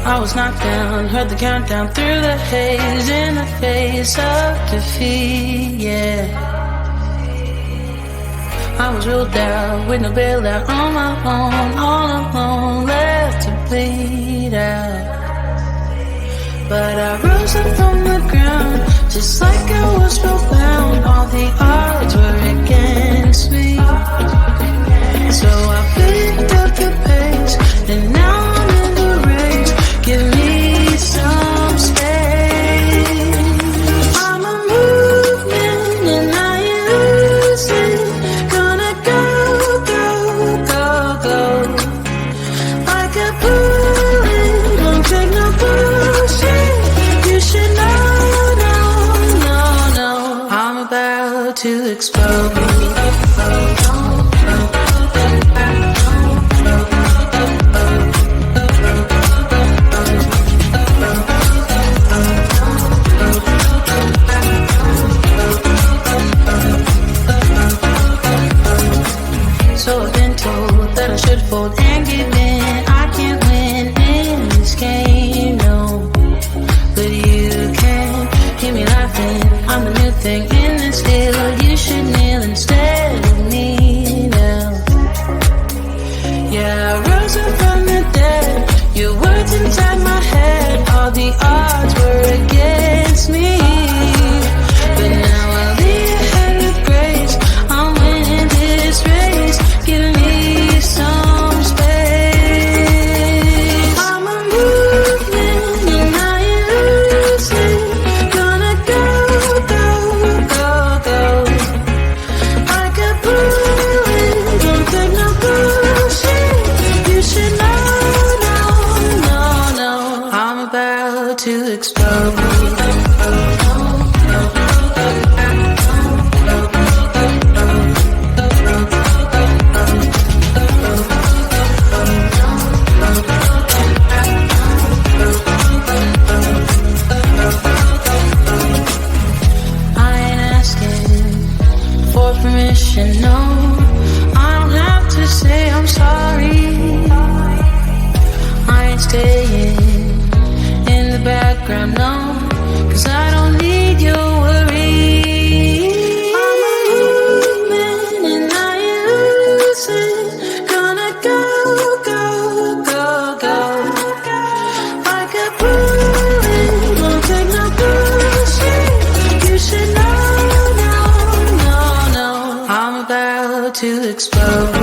I was knocked down, heard the countdown through the haze, in the face of defeat, yeah. I was ruled out, with no bailout, on my own, all alone, left to bleed out. But I rose up from the ground, just like I was spellbound. All the odds were against me, so I picked up the pace, and now I'm in the race. Give me some space. I'm a movement and I use it. Gonna go, go, go, go. Like a bullet, won't take no bullshit. You should know, no, no, no. I'm about to explode. So I've been told that I should fold and give in. I can't win in this game, no. But you can hear me laughing. I'm the new thing in this deal. You should kneel instead of me now. Yeah, I rose up from the dead. Your words inside my head. All the odds were against me, but now I lead ahead with grace. I'm winning this race. Give me some space. I'm a movement and I use it. Gonna go, go, go, go. Like a bullet, don't take no bullshit. You should know, no, no, no. I'm about to explode. No, I don't have to say I'm sorry. I ain't staying in the background, no, 'cause I don't need your worry. I'm a movement and I use it. Gonna go, go, go, go. Like a bullet, won't take no bullshit. You should know, I'm about to explode.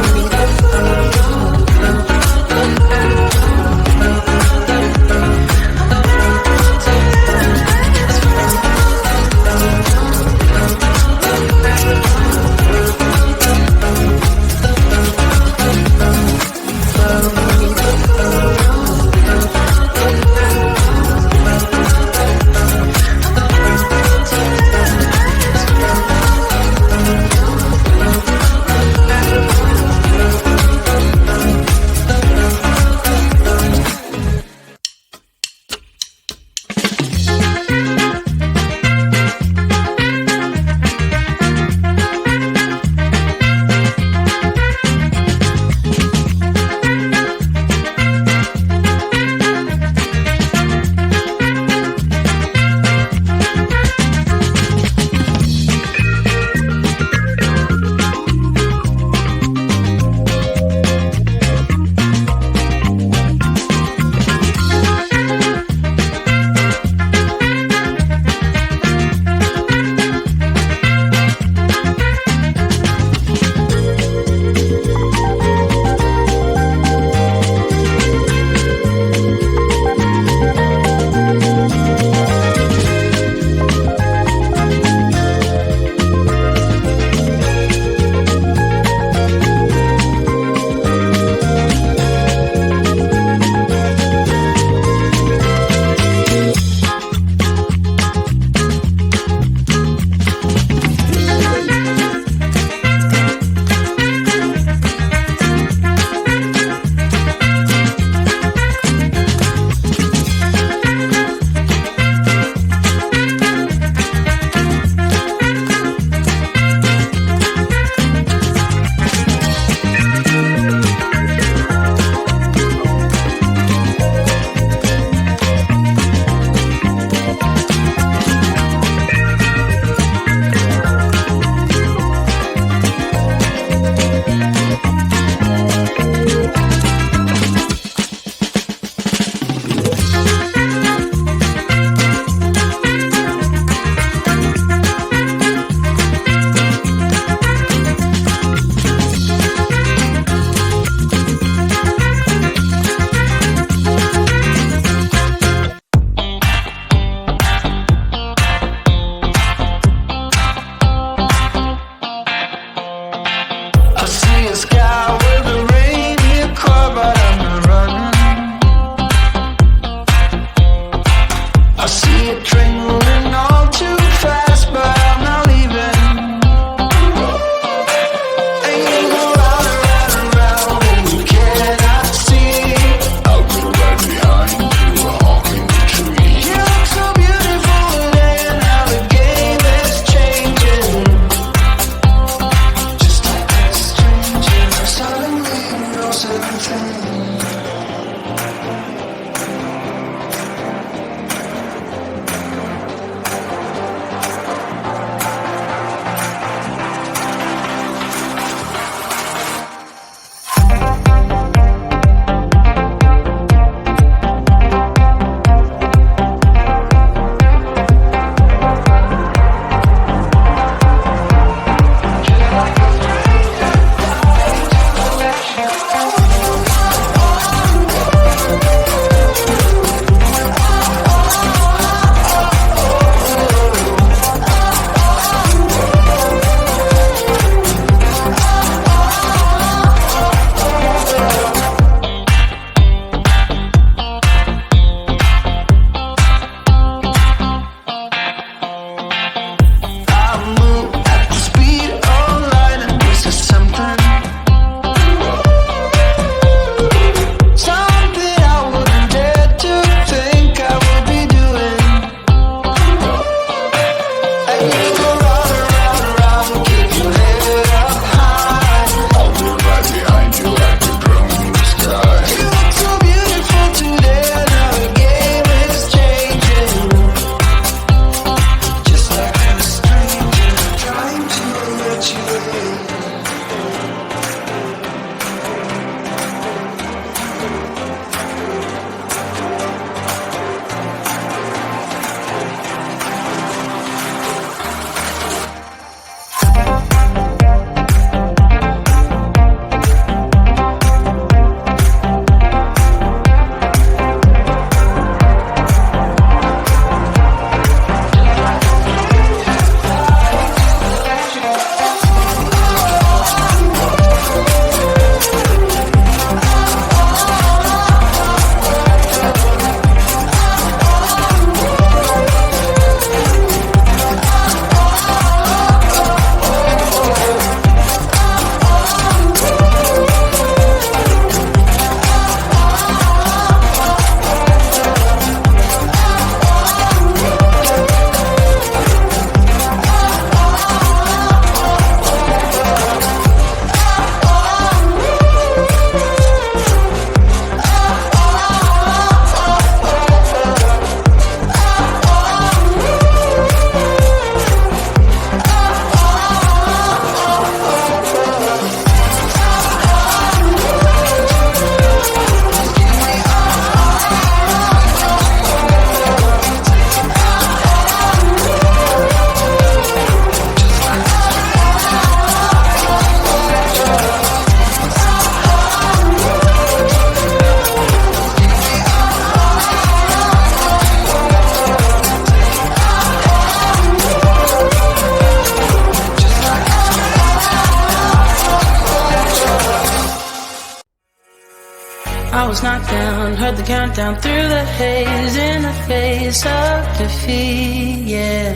was knocked down, heard the countdown through the haze, in the face of defeat, yeah.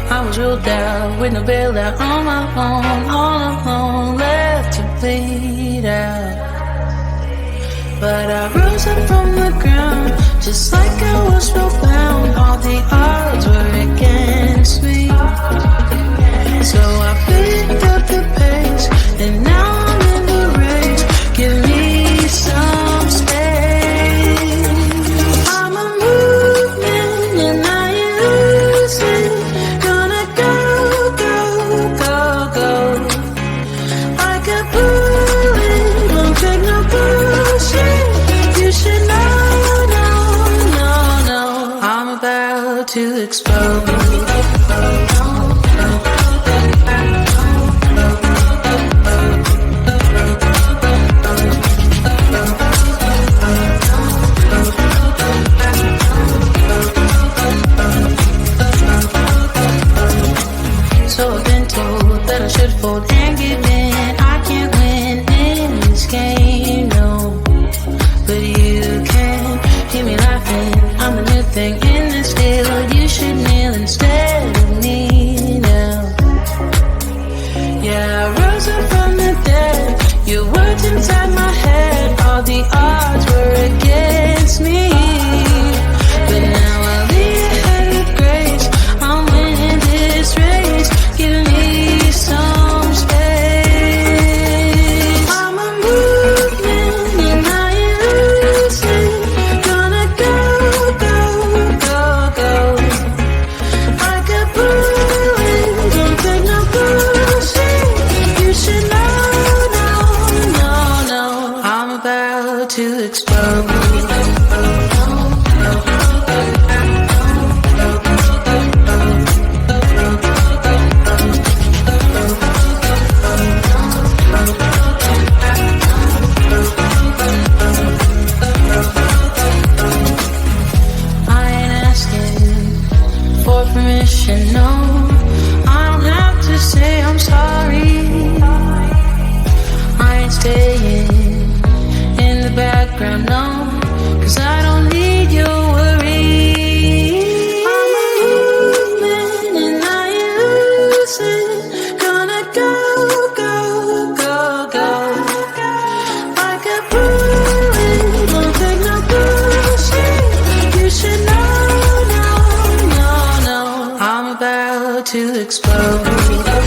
I was ruled out with no bailout, on my own, all alone, left to bleed out. But I rose up from the ground, just like I was spellbound. All the odds were against me, so I picked up the pace, and now I'm in the race. Give me some space. I'm a movement and I ain't losing. Gonna go, go, go, go. Like a bullet, won't take no bullshit. You should know, no, no, no. I'm about to explode. So I've been told that I should fold and give in. I can't win in this game, no. But you can hear me laughing. I'm the new thing in this deal. You should kneel instead of me now. Yeah, I rose up from the dead. Your words inside my head. All the odds were against me, but now I lead ahead with grace. I'm winning this race. Give me some space. I'm a movement and I ain't losing. Gonna go, go, go, go. Like a bullet, don't take no bullshit. You should know, no, no, no. I'm about to explode. Permission, no. I don't have to say I'm sorry. I ain't staying in the background, no, 'cause I don't need your worry. I'm a movement and I ain't losing. Gonna go, go, go, go. Like a bullet, won't take no bullshit. You should know, no, no, no. I'm about to explode.